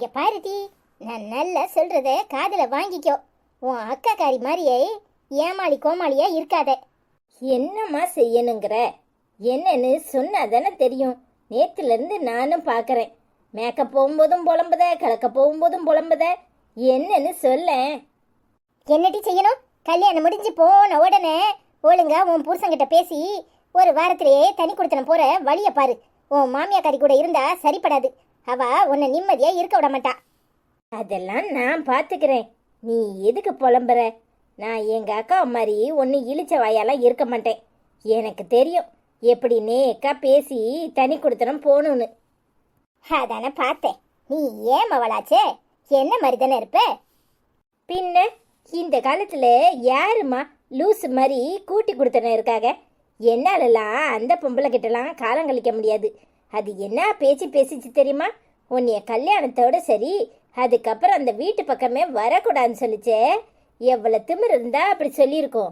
இங்க பாருடி, நான் நல்லா சொல்றத காதுல வாங்கிக்கோ. உன் அக்காக்காரி மாதிரியே ஏமாளி கோமாளியா இருக்காத. என்னம்மா செய்யணுங்கிற? என்னன்னு சொன்னாதானே தெரியும். நேத்துல இருந்து நானும் பாக்குறேன். மேக்கப் போகும்போதும் புலம்புத, கலக்க போகும்போதும் புலம்புத. என்னன்னு சொல்ல. என்னடி செய்யணும்? கல்யாணம் முடிஞ்சு போன உடனே ஒழுங்கா உன் புருஷன்கிட்ட பேசி ஒரு வாரத்திலேயே தனி கொடுத்தன போற வழிய பாரு. உன் மாமியாக்காரி கூட இருந்தா சரிப்படாது. அவ உன்னை நிம்மதியா இருக்க விட மாட்டா. அதெல்லாம் நான் பாத்துக்கிறேன். நீ எதுக்கு புலம்புற? நான் எங்க அக்கா மாதிரி ஒன்னு இழிச்ச வாயாலாம் இருக்க மாட்டேன். எனக்கு தெரியும் எப்படி நேக்கா பேசி தனி கொடுத்தனம் போகணும்னு. அதானே பார்த்தேன். நீ ஏன் மவளாச்சே? என்ன மாதிரி தானே இருப்ப. பின்ன இந்த காலத்துல யாருமா லூஸ் மாதிரி கூட்டி கொடுத்தன இருக்காங்க? என்னாலலாம் அந்த பொம்பளை கிட்டலாம் காலம் கழிக்க முடியாது. அது என்ன பேச்சு பேசிச்சு தெரியுமா? உன்னைய கல்யாணத்தோட சரி, அதுக்கப்புறம் அந்த வீட்டு பக்கமே வரக்கூடாதுன்னு சொல்லிச்சே. எவ்வளவு திமிரு இருந்தா அப்படி சொல்லியிருக்கோம்.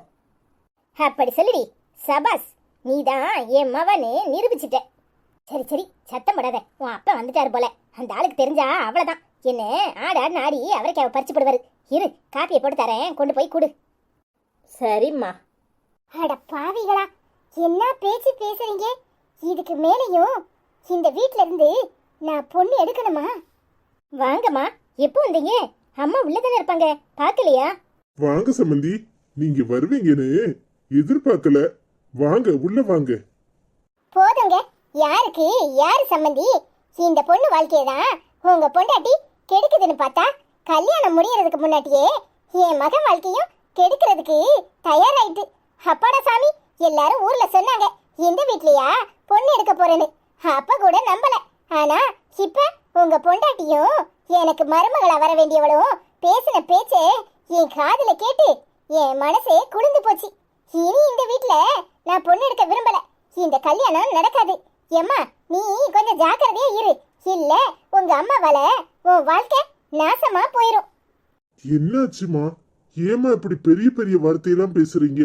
அப்படி சொல்லுடி. சபாஸ், நீதான் என் மவனு நிரூபிச்சிட்ட. சரி சரி, சத்தம் படாத. உன் அப்பா வந்துட்டாரு போல. அந்த ஆளுக்கு தெரிஞ்சா அவ்வளவுதான். என்ன ஆடாடு ஆடி அவரைக்கு அவ பறிச்சு போடுவாரு. இரு, காப்பியை போட்டு தரேன், கொண்டு போய் கொடு. சரிம்மா. அட பாவிகளா, என்ன பேச்சு பேசுறீங்க? இதுக்கு மேலையும் இந்த வீட்ல இருந்து நான் பொண்ணு எடுக்கணுமா? வாங்கம்மா, எப்போ வந்தீங்க? அம்மா உள்ளதானே இருப்பாங்க, பாக்கலையா? வாங்க சம்பந்தி, நீங்க வருவீங்கன்னு எதிர்பார்க்கல. வாங்க, உள்ள வாங்க. போதுங்க. யாருக்கு யாரு சம்பந்தி? இந்த பொண்ணு வாழ்க்கையதான் உங்க பொண்டாட்டி கெடுக்குதுன்னு பார்த்தா, கல்யாணம் முடியறதுக்கு முன்னாடியே என் மகன் வாழ்க்கையும் கெடுக்கிறதுக்கு தயாராயிட்டு. அப்பாடா சாமி, எல்லாரும் ஊர்ல சொன்னாங்க இந்த வீட்லயா பொண்ணு எடுக்க போறேன்னு. அப்ப கூட நம்பல. ஆனா இப்ப உங்க பொண்டாட்டியும் எனக்கு மருமகளா வர வேண்டியவளும் பேசின பேச்சே என் காதுல கேட்டு என் மனசே குளிர்ந்து போச்சு. இனி இந்த வீட்ல நான் பொண்ணு எடுக்க விரும்பல. இந்த கல்யாணம் நடக்காது. ஏம்மா, நீ கொஞ்சம் ஜாக்கிரதையா இரு. இல்ல உங்க அம்மாவால உன் வாழ்க்கை நாசமா போயிரும். என்னாச்சுமா? ஏமா இப்படி பெரிய பெரிய வார்த்தையெல்லாம் பேசுறீங்க?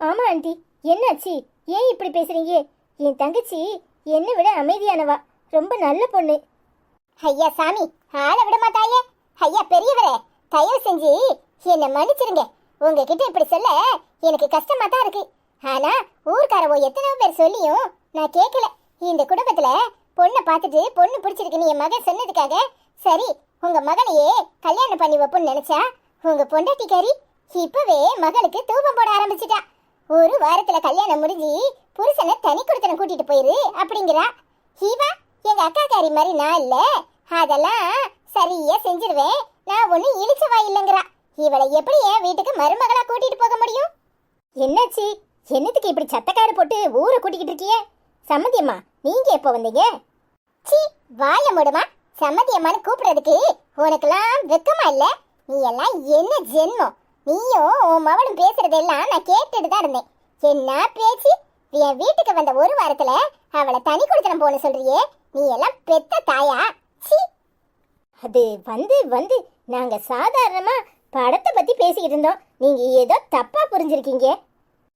ஆமா ஆண்டி, என்னாச்சு? ஏன் இப்படி பேசுறீங்க? என் தங்கச்சி என்னை விட அமைதியானவா, ரொம்ப நல்ல பொண்ணு. ஐயா சாமி, ஆள விட மாட்டாயே. ஐயா பெரியவரே, தயவு செஞ்சு என்னை மன்னிச்சிருங்க. உங்ககிட்ட இப்படி சொல்ல எனக்கு கஷ்டமா தான் இருக்கு. ஆனா ஊர்க்காரவோ எத்தனையோ பேர் சொல்லியும் நான் கேட்கல. இந்த குடும்பத்துல பொண்ணை பார்த்துட்டு பொண்ணு பிடிச்சிருக்குன்னு என் மகன் சொன்னதுக்காக சரி உங்க மகனையே கல்யாணம் பண்ணி வைப்போன்னு நினைச்சா, உங்க பொண்டாட்டிக்காரி இப்பவே மகனுக்கு தூபம் போட ஆரம்பிச்சிட்டா. ஒரு வாரத்துல கல்யாணம் முடிஞ்சு புருஷனை தனி கொடுத்தன கூட்டிட்டு போயிரு அப்படிங்கிறா. இவா எங்க அக்காக்காரி மாதிரி நான் இல்ல, அதெல்லாம் சரியா செஞ்சிருவேன், நான் ஒண்ணு இழிச்சவா இல்லைங்கிறா. இவளை எப்படி என் வீட்டுக்கு மருமகளா கூட்டிட்டு போக முடியும்? என்னாச்சு? என்னத்துக்கு இப்படி சத்தக்காரு போட்டு ஊரை கூட்டிக்கிட்டு இருக்கியே? சம்மந்தியம்மா, நீங்க எப்போ வந்தீங்க? சி, வாய மூடுமா. சம்மந்தியம்மான்னு கூப்பிடுறதுக்கு உனக்கெல்லாம் வெக்கமா இல்ல? நீ எல்லாம் என்ன ஜென்மம்? நீயும் உன் மவளும் பேசுறதெல்லாம் நான் கேட்டுட்டு தான் இருந்தேன். என்ன பேச்சு? என் வீட்டுக்கு வந்த ஒரு வாரத்துல அவளை தனி கொடுத்தனம் போன சொல்றியே, நீ எல்லாம் பெத்த தாயா? சி. அது வந்து நாங்க சாதாரணமா படத்தை பத்தி பேசிக்கிட்டு இருந்தோம். நீங்க ஏதோ தப்பா புரிஞ்சிருக்கீங்க.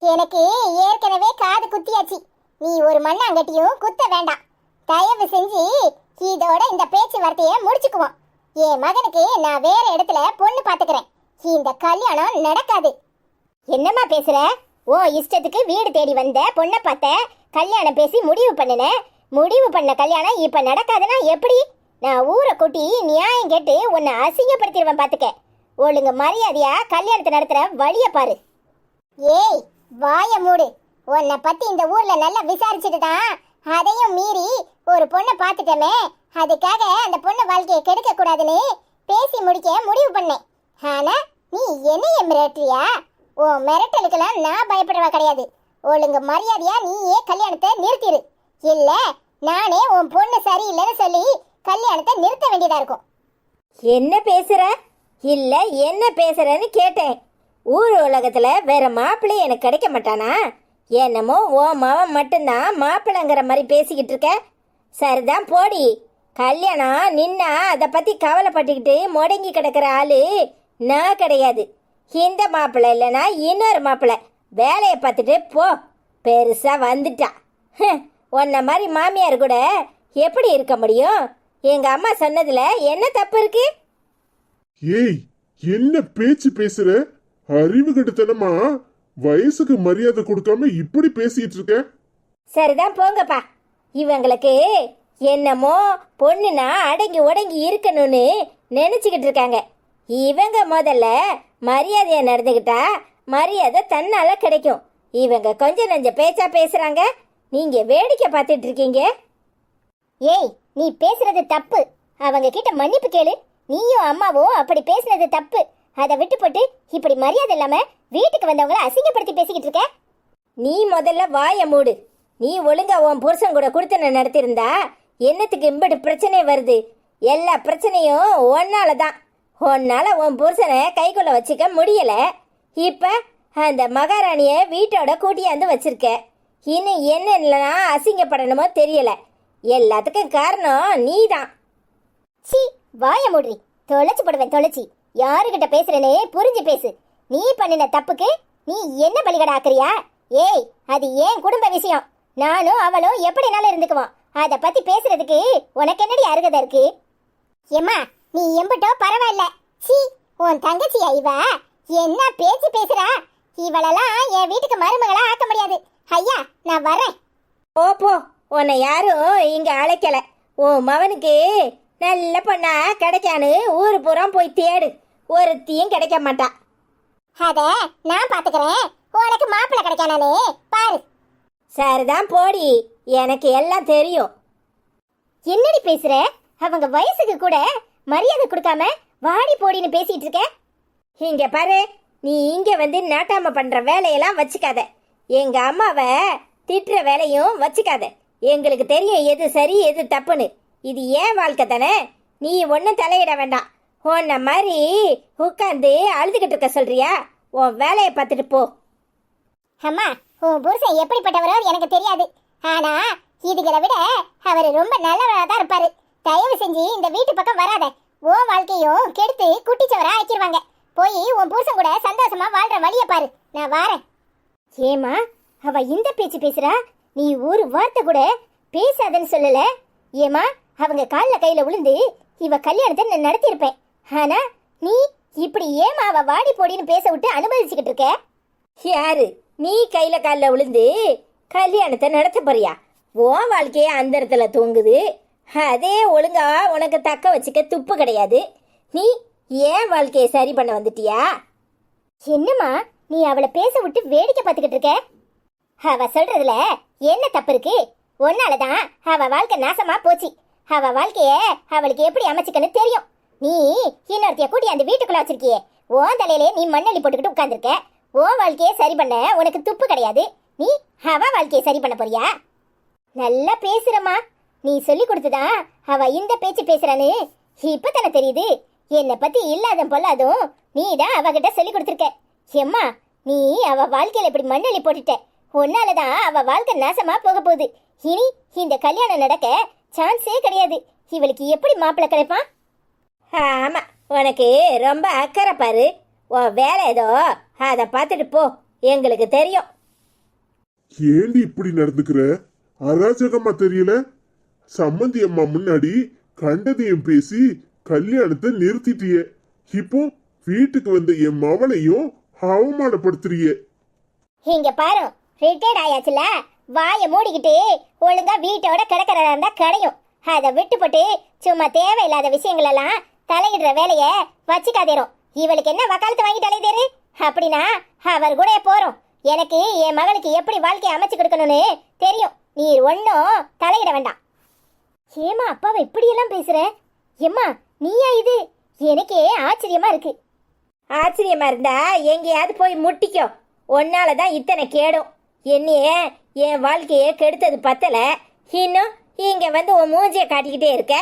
எனக்கு ஏற்கனவே காது குத்தியாச்சு. நீ ஒரு மண்ணாங்கட்டியும் குத்த வேண்டாம். தயவு செஞ்சு இதோட இந்த பேச்சுவார்த்தைய முடிச்சுக்குவோம். என் மகனுக்கு நான் வேற இடத்துல பொண்ணு பாத்துக்கிறேன். இந்த கல்யாணம் நடக்காது. என்னம்மா பேசுற? ஓ இஷ்டத்துக்கு வீடு தேடி வந்த பொண்ணை பார்த்த, கல்யாணம் பேசி முடிவு பண்ண கல்யாணம் இப்ப நடக்காதுன்னா எப்படி? நான் ஊரை கூட்டி நியாயம் கேட்டு உன்னை அசிங்கப்படுத்திடுவேன் பாத்துக்க. ஒழுங்கு மரியாதையா கல்யாணத்தை நடத்துற வழிய பாரு. ஏய், வாய மூடு. உன்னை பத்தி இந்த ஊர்ல நல்லா விசாரிச்சுட்டு தான் அதையும் மீறி ஒரு பொண்ணை பார்த்துட்டமே, அதுக்காக அந்த பொண்ணு வாழ்க்கையை கெடுக்க கூடாதுன்னு பேசி முடிக்க முடிவு பண்ணேன். ஆனா நீ என்னைய மிரட்டுறியா? உன் மிரட்டலுக்கெல்லாம் நான் பயப்படுறவா கிடையாது. ஒழுங்கு மரியாதையா நீயே கல்யாணத்தை நிறுத்திடு. இல்ல நானே உன் பொண்ணு சரியில்லைன்னு சொல்லி கல்யாணத்தை நிறுத்த வேண்டியதா இருக்கும். என்ன பேசுற? இல்ல என்ன பேசுறன்னு கேட்டேன். ஊர் உலகத்துல வேற மாப்பிள்ளை எனக்கு கிடைக்க மாட்டானா? என்னமோ ஓ மவன் மட்டும்தான் மாப்பிள்ளைங்கிற மாதிரி பேசிக்கிட்டு இருக்க. சரிதான் போடி. கல்யாணம் நின்னா அதை பத்தி கவலைப்பட்டுக்கிட்டு முடங்கி கிடக்கிற ஆளு நான் கிடையாது. இந்த மாப்பிள்ளை இல்லைன்னா இன்னொரு மாப்பிள்ளை, வேலையை பார்த்துட்டு போ. பெருசா வந்துட்டா. உன்ன மாதிரி மாமியார் கூட எப்படி இருக்க முடியும்? எங்க அம்மா சொன்னதுல என்ன தப்பு இருக்கு? ஏய், என்ன பேச்சு பேசுற? அறிவு கெடுத்தனமா வயசுக்கு மரியாதை கொடுக்காம இப்படி பேசிட்டு இருக்க? சரிதான் போங்கப்பா. இவங்களுக்கு என்னமோ பொண்ணுனா அடங்கி உடங்கி இருக்கணும்னு நினைச்சுக்கிட்டு இருக்காங்க. இவங்க முதல்ல மரியாதையா நடந்துக்கிட்டா மரியாதை தன்னால கிடைக்கும். இவங்க கொஞ்சம் நஞ்ச பேச்சா பேசுறாங்க, நீங்க வேடிக்கை பார்த்துட்டு இருக்கீங்க. ஏய், நீ பேசுறது தப்பு. அவங்க கிட்ட மன்னிப்பு கேளு. நீயும் அம்மாவும் அப்படி பேசுனது தப்பு. அதை விட்டு போட்டு இப்படி மரியாதை இல்லாம வீட்டுக்கு வந்தவங்கள அசிங்கப்படுத்தி பேசிக்கிட்டு இருக்க. நீ முதல்ல வாய மூடு. நீ ஒழுங்கா உன் புருஷன் கூட குடுத்தன நடத்திருந்தா என்னத்துக்கு இம்பட்டு பிரச்சனை வருது? எல்லா பிரச்சனையும் ஒன்னால தான். உன்னால உன் புருஷனை கைக்குள்ள வச்சுக்க முடியல. இப்ப அந்த மகாராணிய வீட்டோட கூட்டியாந்து வச்சிருக்க. இன்னும் என்னெல்லாம் அசிங்கப்படணுமோ தெரியல. எல்லாத்துக்கும் காரணம் நீதான். சீ, வாய மூடி. தொலைச்சு போடுவேன், தொலைச்சி. யாருகிட்ட பேசுறேனே புரிஞ்சு பேசு. நீ பண்ணின தப்புக்கு நீ என்ன பலிகடை ஆக்குறியா? ஏய், அது ஏன் குடும்ப விஷயம். நானும் அவளும் எப்படினாலும் இருந்துக்குவோம். அதை பத்தி பேசுறதுக்கு உனக்கு என்னடி அருகதை இருக்கு? ஏம்மா, நீ எம்பட்டோ பரவாயில்ல. சீ, உன் தங்கச்சியா இவ? என்ன பேச்சு பேசுறா? இவளெல்லாம் என் வீட்டுக்கு மருமகளா ஆக்க முடியாது. ஐயா, நான் வரேன். போ, உன்னை யாரும் இங்க அழைக்கல. உன் மவனுக்கு நல்ல பொண்ணா கிடைக்கான்னு ஊரு பூரா போய் தேடு. ஒருத்தியும் கிடைக்க மாட்டா. அத நான் பாத்துக்கிறேன். உனக்கு மாப்பிள்ளை கிடைக்கானே பாரு. சரிதான் போடி, எனக்கு எல்லாம் தெரியும். என்னடி பேசுற? அவங்க வயசுக்கு கூட மரியாதை கொடுக்காம வாடி போடின்னு பேசிட்டு இருக்க. இங்க பாரு, நீ இங்க வந்து நாட்டாம பண்ற வேலையெல்லாம் வச்சுக்காத. எங்க அம்மாவை திட்டுற வேலையும் வச்சுக்காத. எங்களுக்கு தெரியும் எது சரி எது தப்புன்னு. இது ஏன் வாழ்க்கை தானே. நீ ஒன்னும் தலையிட வேண்டாம். உன்ன மாதிரி உட்காந்து அழுதுகிட்டு இருக்க சொல்றியா? உன் வேலையை பார்த்துட்டு போ. அம்மா, உன் புருஷன் எப்படிப்பட்டவரோ எனக்கு தெரியாது. ஆனா இதுகளை விட அவர் ரொம்ப நல்லவரா தான் இருப்பாரு. தயவு செஞ்சு இந்த வீட்டு பக்கம் வராத. உன் வாழ்க்கையும் கெடுத்து குட்டிச்சவரா ஆக்கிடுவாங்க. போய் உன் புருஷன் கூட சந்தோஷமா வாழ்ற வழிய பாரு. நான் வாரேன். ஏமா, அவ இந்த பேச்சு பேசுறா? நீ ஒரு வார்த்தை கூட பேசாதன்னு சொல்லல. ஏமா, அவங்க காலில் கையில விழுந்து இவ கல்யாணத்தை நான் நடத்தியிருப்பேன். ஆனா நீ இப்படி ஏமா அவ வாடி போடின்னு பேச விட்டு அனுபவிச்சுக்கிட்டு இருக்க? யாரு நீ கையில காலில் விழுந்து கல்யாணத்தை நடத்த போறியா? உன் வாழ்க்கையே அந்த இடத்துல தூங்குது. அதே ஒழுங்கா உனக்கு தக்க வச்சுக்க துப்பு கிடையாது. நீ ஏன் வாழ்க்கையை சரி பண்ண வந்துட்டியா? என்னம்மா, நீ அவளை பேச விட்டு வேடிக்கை பார்த்துக்கிட்டு இருக்க? அவ சொல்றதுல என்ன தப்பு இருக்கு? ஒன்னாலதான் அவ வாழ்க்கை நாசமா போச்சு. அவ வாழ்க்கைய அவளுக்கு எப்படி அமைச்சுக்கன்னு தெரியும். நீ இன்னொருத்தைய கூட்டி அந்த வீட்டுக்குள்ள வச்சிருக்கியே. உன் தலையிலே நீ மண்ணெளி போட்டுக்கிட்டு உட்கார்ந்துருக்க. உன் வாழ்க்கையை சரி பண்ண உனக்கு துப்பு கிடையாது. நீ அவ வாழ்க்கையை சரி பண்ண போறியா? நல்லா பேசுறமா. நீ சொல்லி கொடுத்துதான் அவ இந்த பேச்சு பேசுறான்னு இப்பதானே தெரியுது. என்னை பத்தி இல்லாத பொல்லாதும் நீ தான் அவகிட்ட சொல்லி கொடுத்துருக்க. எம்மா, நீ அவ வாழ்க்கையில இப்படி மண்ணெளி போட்டுட்ட. உன்னாலதான் அவ வாழ்க்கை நாசமா போக போகுது. இனி இந்த கல்யாணம் நடக்க சான்ஸே கிடையாது. இவளுக்கு எப்படி மாப்பிள்ளை கிடைப்பான்? ஆமா, உனக்கு ரொம்ப அக்கறை பாரு. உன் வேலை ஏதோ அதை பார்த்துட்டு போ. எங்களுக்கு தெரியும். ஏண்டி இப்படி நடந்துக்கிற? அராஜகமா தெரியல? சம்மந்தி அம்மா முன்னாடி கண்டதையும் பேசி கல்யாணத்தை நிறுத்திட்டியே. இப்போ வீட்டுக்கு வந்த என் மவளையும் அவமானப்படுத்துறியே. இங்க பாரு, ரிட்டையர்ட் ஆயாச்சுல, வாயை மூடிக்கிட்டு ஒழுங்கா வீட்டோட கிடக்கிறதா இருந்தா கிடையும். அதை விட்டு போட்டு சும்மா தேவையில்லாத விஷயங்கள் எல்லாம் தலையிடுற வேலைய வச்சுக்காதேரும். இவளுக்கு என்ன வக்காலத்து வாங்கி தலைதேரு? அப்படின்னா அவர் கூட போறோம். எனக்கு என் மகளுக்கு எப்படி வாழ்க்கையை அமைச்சு கொடுக்கணும்னு தெரியும். நீ ஒன்னும் தலையிட வேண்டாம். ஏமா அப்பாவை இப்படியெல்லாம் பேசுற? எம்மா, நீயா இது? எனக்கே ஆச்சரியமா இருக்கு. ஆச்சரியமா இருந்தா எங்கேயாவது போய் முட்டிக்கோ. உன்னாலதான் இத்தனை கேடும். என்னைய என் வாழ்க்கையை கெடுத்தது பத்தல, இன்னும் இங்க வந்து உன் மூஞ்சிய காட்டிக்கிட்டே இருக்க.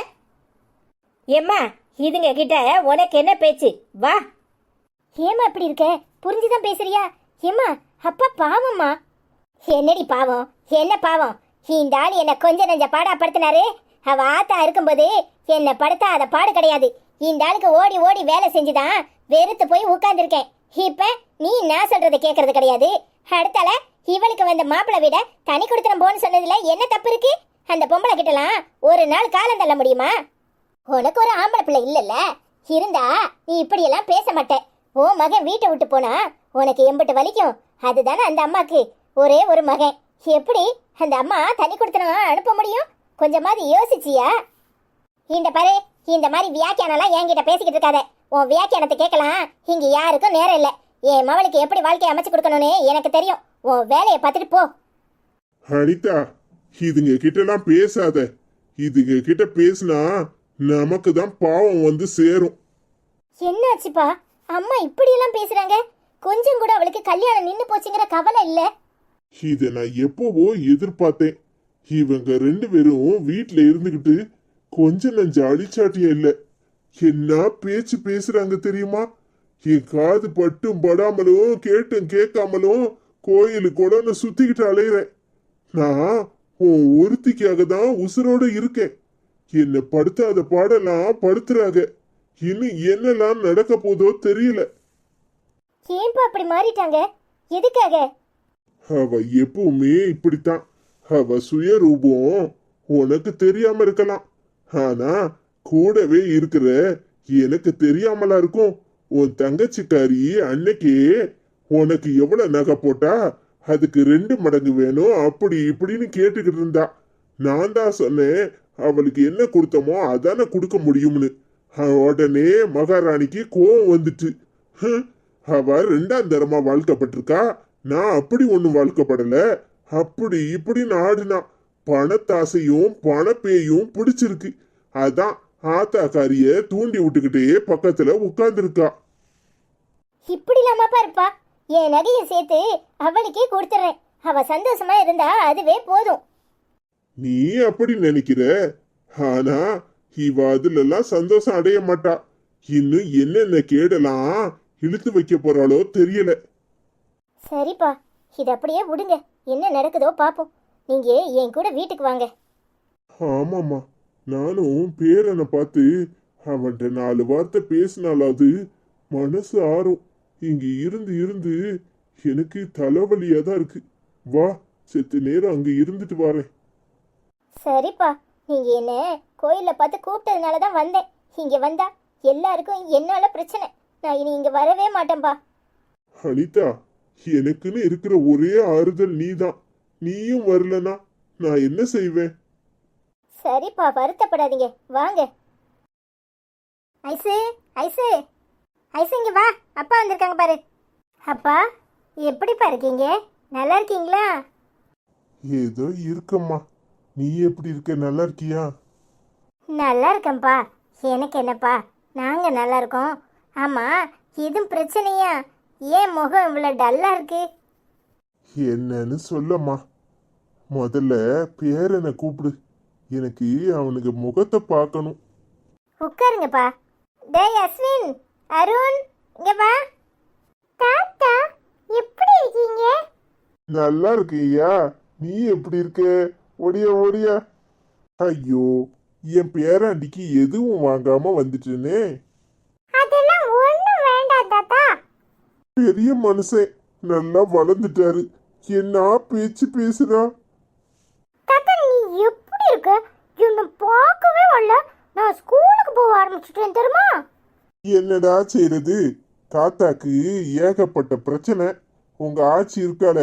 ஏம்மா, இதுங்க கிட்ட உனக்கு என்ன பேச்சு? வா. ஏமா இப்படி இருக்க? புரிஞ்சுதான் பேசுறியா? ஏமா, அப்பா பாவம்மா. என்னடி பாவம்? என்ன பாவம்? இந்த ஆள் என்ன கொஞ்ச நெஞ்ச பாடா படுத்தினாரு. அவ ஆத்தா இருக்கும்போது என்ன படுத்தா அத பாடு கிடையாது. இந்த ஆளுக்கு ஓடி ஓடி வேலை செஞ்சுதான் வெறுத்து போய் உட்கார்ந்துருக்கேன். இப்ப நீ நான் சொல்றதை கேட்கறது கிடையாது. அடுத்தால இவளுக்கு வந்த மாப்பிள்ளை விட தனி கொடுத்துறம் போன்னு சொன்னதுல என்ன தப்பு இருக்கு? அந்த பொம்பளை கிட்டலாம் ஒரு நாள் காலம் தள்ள முடியுமா? உனக்கு ஒரு ஆம்பளை பிள்ளை இல்லல்ல, இருந்தா நீ இப்படியெல்லாம் பேச மாட்ட. உன் மகன் வீட்டை விட்டு போனா உனக்கு எம்பிட்டு வலிக்கும். அதுதானே அந்த அம்மாக்கு ஒரே ஒரு மகன். எப்படி அந்த அம்மா தனி கொடுத்தனும் அனுப்ப முடியும்? கொஞ்சமாவது யோசிச்சியா? இந்த பாரு, இந்த மாதிரி வியாக்கியானம்லாம் என்கிட்ட பேசிக்கிட்டு இருக்காத. உன் வியாக்கியானத்தை கேட்கலாம் இங்க யாருக்கும் நேரம் இல்லை. என் மவளுக்கு எப்படி வாழ்க்கையை அமைச்சு கொடுக்கணும்னு எனக்கு தெரியும். உன் வேலையை பார்த்துட்டு போ. அனிதா, இதுங்க கிட்டலாம் பேசாத. இதுங்க கிட்ட பேசினா நமக்கு தான் பாவம் வந்து சேரும். என்னாச்சுப்பா, அம்மா இப்படியெல்லாம் பேசுறாங்க? கொஞ்சம் கூட அவளுக்கு கல்யாணம் நின்னு போச்சுங்கிற கவலை இல்ல? இத நான் எப்பவோ எதிர்பார்த்தேன். இவங்க 2 பேரும் வீட்டுல இருந்துகிட்டு கொஞ்சம் நஞ்ச அழிச்சாட்டியம் இல்ல. என்ன பேச்சு பேசுறாங்க தெரியுமா? என் காது பட்டும் படாமலும் கேட்டும் கேட்காமலும் கோயிலுக்கு கூட சுத்திக்கிட்டு அலையிறேன். நான் உன் ஒருத்திக்காக தான் உசுரோட இருக்கேன். என்ன படுத்தாத பாடலாம் படுத்துறாங்க. இன்னும் என்னெல்லாம் நடக்க போதோ தெரியல. ஏன்பா அப்படி மாறிட்டாங்க? எதுக்காக? அவ எப்பவுமே இப்படித்தான். அவ சுயரூபம் உனக்கு தெரியாம இருக்கலாம், ஆனா கூடவே இருக்கிற எனக்கு தெரியாமலா இருக்கும். உன் தங்கச்சிக்காரி அன்னைக்கு உனக்கு எவ்வளவு நகை போட்டா அதுக்கு 2 மடங்கு வேணும் அப்படி இப்படின்னு கேட்டுக்கிட்டு இருந்தா. நான் தான் சொன்னேன் அவளுக்கு என்ன கொடுத்தமோ அதானே கொடுக்க முடியும்னு. உடனே மகாராணிக்கு கோவம் வந்துட்டு, அவ 2ஆம் தரமா வாழ்க்கப்பட்டிருக்கா, நான் அப்படி ஒண்ணும் வாழ்க்கப்படல, அப்படி இப்படின்னு ஆடுனா. பணத்தாசையும் பணப்பேயும் பிடிச்சிருக்கு. அதான் ஆத்தாக்காரிய தூண்டி விட்டுக்கிட்டே பக்கத்துல உட்கார்ந்துருக்கா. இப்படி இல்லாமப்பா இருப்பா. என் நகையை சேர்த்து அவளுக்கே கொடுத்துறேன். அவ சந்தோஷமா இருந்தா அதுவே போதும். நீ அப்படி நினைக்கிற, ஆனா இவ அதுலெல்லாம் சந்தோஷம் அடைய மாட்டா. இன்னும் என்னென்ன கேடலாம் இழுத்து வைக்க போறாளோ தெரியல. சரிப்பா, இது அப்படியே விடுங்க. என்ன நடக்குதோ பாப்போம். நீங்க என் கூட வீட்டுக்கு வாங்க. ஆமாம்மா, நானும் பேரனை பார்த்து அவன்கிட்ட 4 வார்த்தை பேசினாலாவது மனசு ஆறும். இங்க இருந்து இருந்து எனக்கு தலைவலியா தான் இருக்கு. வா, செத்து நேரம் அங்க இருந்துட்டு வரேன். சரிப்பா, நீங்க என்ன கோயில்ல பார்த்து கூப்பிட்டதுனால தான் வந்தேன். இங்க வந்தா எல்லாருக்கும் என்னால பிரச்சனை. நான் இனி இங்க வரவே மாட்டேன்பா. அனிதா, எனக்குன்னு இருக்கிற ஒரே ஆறுதல் நீதான். நீயும் வரலனா நான் என்ன செய்வேன்? சரிப்பா, வருத்தப்படாதீங்க, வாங்க. ஐசு, ஐசு, ஐசு, இங்க வா. அப்பா வந்திருக்காங்க பாரு. அப்பா, எப்படிப்பா இருக்கீங்க? நல்லா இருக்கீங்களா? ஏதோ இருக்கம்மா. நீ எப்படி இருக்க? நல்லா இருக்கியா? நல்லா இருக்கேன்ப்பா. எனக்கு என்னப்பா, நாங்க நல்லா இருக்கோம். ஆமா, எதுவும் பிரச்சனையா? ஏன் முகம் இவ்வளவு டல்லா இருக்கு? என்னன்னு சொல்லம்மா. முதல்ல பேரனை கூப்பிடு. எனக்கு அவனுக்கு முகத்தை பார்க்கணும். உட்காருங்கப்பா. டேய் அஸ்வின், அருண், இங்க வா. தாத்தா, எப்படி இருக்கீங்க? நல்லா இருக்கியா? நீ எப்படி இருக்க? ஒடியா ஒடியா. ஐயோ, என் பேராண்டிக்கு எதுவும் வாங்காம வந்துட்டேனே. அதெல்லாம் ஒண்ணும் வேண்டாம் தாத்தா. பெரிய மனுஷன், நல்லா வளர்ந்துட்டாரு. என்ன பேச்சு பேசுறா? தாத்தா, நீ எப்படி இருக்க? என்ன பார்க்கவே வரல. நான் ஸ்கூலுக்கு போக ஆரம்பிச்சிட்டேன் தெரியுமா? என்னடா செய்யறது? தாத்தாக்கு ஏகப்பட்ட பிரச்சனை. உங்க ஆச்சி இருக்காள,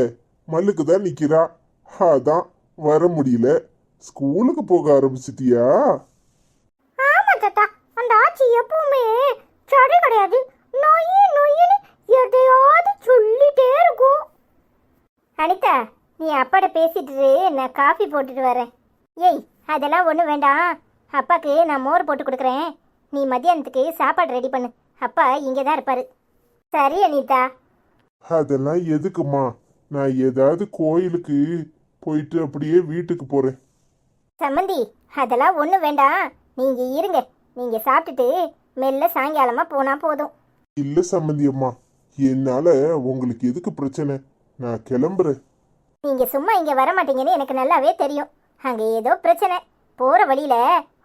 மல்லுக்கு தான் நிக்கிறா. அதான் வர முடியல. ஸ்கூலுக்கு போக ஆரம்பிச்சிட்டியா? ஆமா தாத்தா, அந்த ஆச்சி எப்பவுமே சரி கிடையாது. நொய்யு நொய்யுன்னு எதையாவது சொல்லிட்டே இருக்கும். அனிதா, நீ அப்பாட்ட பேசிட்டு இரு, நான் காஃபி போட்டுட்டு வரேன். ஏய், அதெல்லாம் ஒன்றும் வேண்டாம். அப்பாக்கு நான் மோர் போட்டு கொடுக்குறேன். நீ மத்தியானத்துக்கு சாப்பாடு ரெடி பண்ணு. அப்பா இங்கே தான் இருப்பாரு. சரி அனிதா. அதெல்லாம் எதுக்குமா? நான் ஏதாவது கோயிலுக்கு போயிட்டு அப்படியே வீட்டுக்கு போறேன். சம்மந்தி, அதெல்லாம் ஒன்றும் வேண்டாம். நீங்க இருங்க. நீங்க சாப்பிட்டுட்டு மெல்ல சாயங்காலமா போனா போதும். இல்ல சம்பந்தி அம்மா, என்னால உங்களுக்கு எதுக்கு பிரச்சனை? நான் கிளம்புறேன். நீங்க சும்மா இங்க வர மாட்டீங்கன்னு எனக்கு நல்லாவே தெரியும். அங்க ஏதோ பிரச்சனை. போற வழியில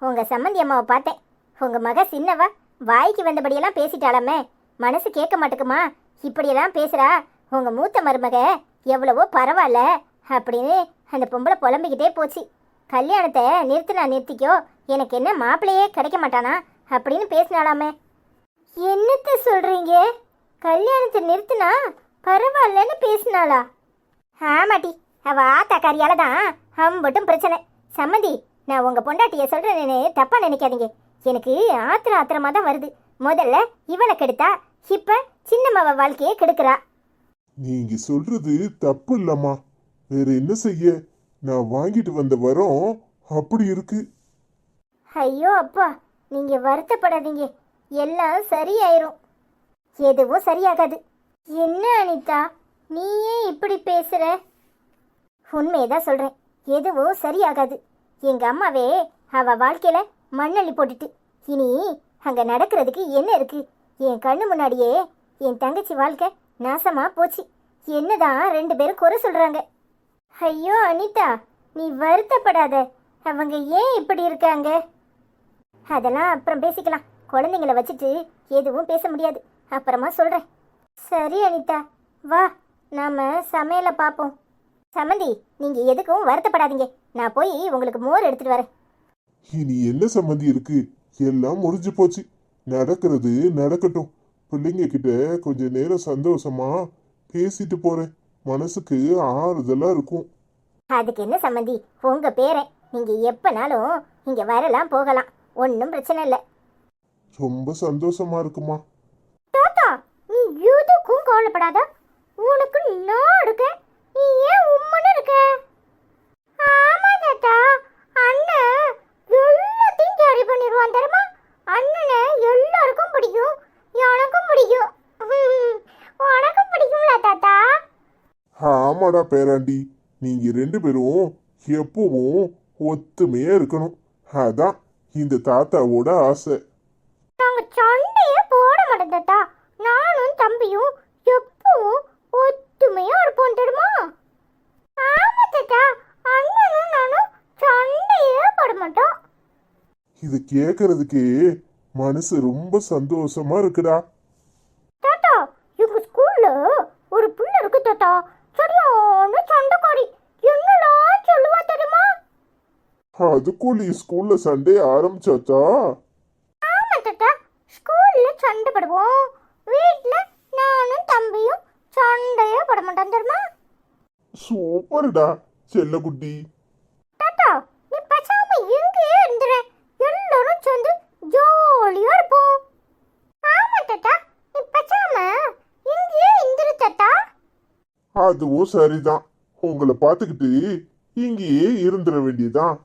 உங்க சம்மந்தி அம்மாவை பார்த்தேன். உங்க மக சின்னவா வாய்க்கு வந்தபடியெல்லாம் பேசிட்டாலாமே. மனசு கேட்க மாட்டேக்குமா? இப்படியெல்லாம் பேசுறா. உங்க மூத்த மருமக எவ்வளவோ பரவாயில்ல அப்படின்னு அந்த பொம்பளை புலம்பிக்கிட்டே போச்சு. கல்யாணத்தை நிறுத்தினா நிறுத்திக்கோ, எனக்கு என்ன மாப்பிள்ளையே கிடைக்க மாட்டானா அப்படின்னு பேசினாலாமே. என்னத்த சொல்றீங்க? கல்யாணத்தை நிறுத்தினா பரவாயில்லன்னு பேசினாளா? ஆமாட்டி, அவ ஆத்தாக்காரியால தான் அம்பட்டும் பிரச்சனை. சம்மந்தி, நான் உங்க பொண்டாட்டிய சொல்றேன்னு தப்பா நினைக்காதீங்க. எனக்கு ஆத்திரமா தான் வருது. முதல்ல இவளை கெடுத்தா, இப்ப சின்னம்மாவ வாழ்க்கையே கெடுக்கிறா. நீங்க சொல்றது தப்பு இல்லம்மா. வேற என்ன செய்ய? நான் வாங்கிட்டு வந்த வரம் அப்படி இருக்கு. ஐயோ அப்பா, நீங்க வருத்தப்படாதீங்க, எல்லாம் சரியாயிரும். எதுவும் சரியாகாது. என்ன அனிதா, நீ ஏன் இப்படி பேசுற? உண்மையதான் சொல்றேன், எதுவும் சரியாகாது. எங்க அம்மாவே அவ வாழ்க்கையில மண்ணள்ளி போட்டுட்டு இனி அங்க நடக்கிறதுக்கு என்ன இருக்கு? என் கண்ணு முன்னாடியே என் தங்கச்சி வாழ்க்கை நாசமா போச்சு. என்னதான் 2 பேரும் குறை சொல்றாங்க. ஐயோ அனிதா, நீ வருத்தப்படாத. அவங்க ஏன் இப்படி இருக்காங்க? அதெல்லாம் அப்புறம் பேசிக்கலாம். குழந்தைங்கள வச்சுட்டு எதுவும் பேச முடியாது. அப்புறமா சொல்றேன். சரி அனிதா, வா நாம சமையலை பார்ப்போம். சமந்தி, நீங்க எதுக்கும் வருத்தப்படாதீங்க. நான் போய் உங்களுக்கு மோர் எடுத்துட்டு வரேன். இனி என்ன சம்மந்தி இருக்கு? எல்லாம் முடிஞ்சு போச்சு. நடக்கிறது நடக்கட்டும். பிள்ளைங்க கிட்ட கொஞ்ச நேரம் சந்தோஷமா பேசிட்டு போறேன். மனசுக்கு ஆறுதலா இருக்கும். அதுக்கு என்ன சம்மந்தி, உங்க பேரன், நீங்க எப்பனாலும் இங்க வரலாம் போகலாம், ஒன்றும் பிரச்சனை இல்லை. ரொம்ப சந்தோஷமா இருக்குமா? தாத்தா, நீ எதுக்கும் கவலைப்படாத. உனக்கு நான் இருக்கேன். நீ ஏன் உம்மன்னு இருக்க? ஆமா தாத்தா, அண்ணன் எல்லாத்தையும் கேரி பண்ணிடுவான் தெரியுமா? அண்ணனை எல்லாருக்கும் பிடிக்கும், எனக்கும் பிடிக்கும். உனக்கும் பிடிக்கும்ல தாத்தா? ஆமாடா பேராண்டி, நீங்க 2 பேரும் எப்பவும் ஒத்துமையா இருக்கணும். அதான் இந்த தாத்தாவோட ஆசை. நாங்க சண்டையே போட மாட்டோம் தாத்தா. நானும் தம்பியும் எப்பவும் ஒத்துமையா இருப்போம் தெரியுமா? ஆமா தாத்தா, அண்ணனும் நானும் சண்டையே போட மாட்டோம். இது கேக்குறதுக்கே மனசு ரொம்ப சந்தோஷமா இருக்குடா. தாத்தா, எங்க ஸ்கூல்ல ஒரு புள்ள இருக்கு தாத்தா, சரியான சண்டைக்காரி. என்னலாம் சொல்லுவா தெரியுமா? அதுக்கும் நீ ஸ்கூல்ல சண்டே ஆரம்பிச்சாச்சா? ஆமா தாத்தா, ஸ்கூல்ல சண்டை போடுவோம், வீட்ல நானும் தம்பியும் சண்டையே போட மாட்டோம் தெரியுமா? சூப்பர்டா செல்லக்குட்டி. தாத்தா, நீ பேசாம இங்கேயே இருந்துரு. எல்லாரும் சேர்ந்து ஜாலியா இருப்போம். ஆமா தாத்தா, நீ பேசாம இங்கேயே இருந்துரு தாத்தா. அதுவும் சரிதான். உங்களை பார்த்துக்கிட்டு இங்கேயே இருந்துட வேண்டியதான்.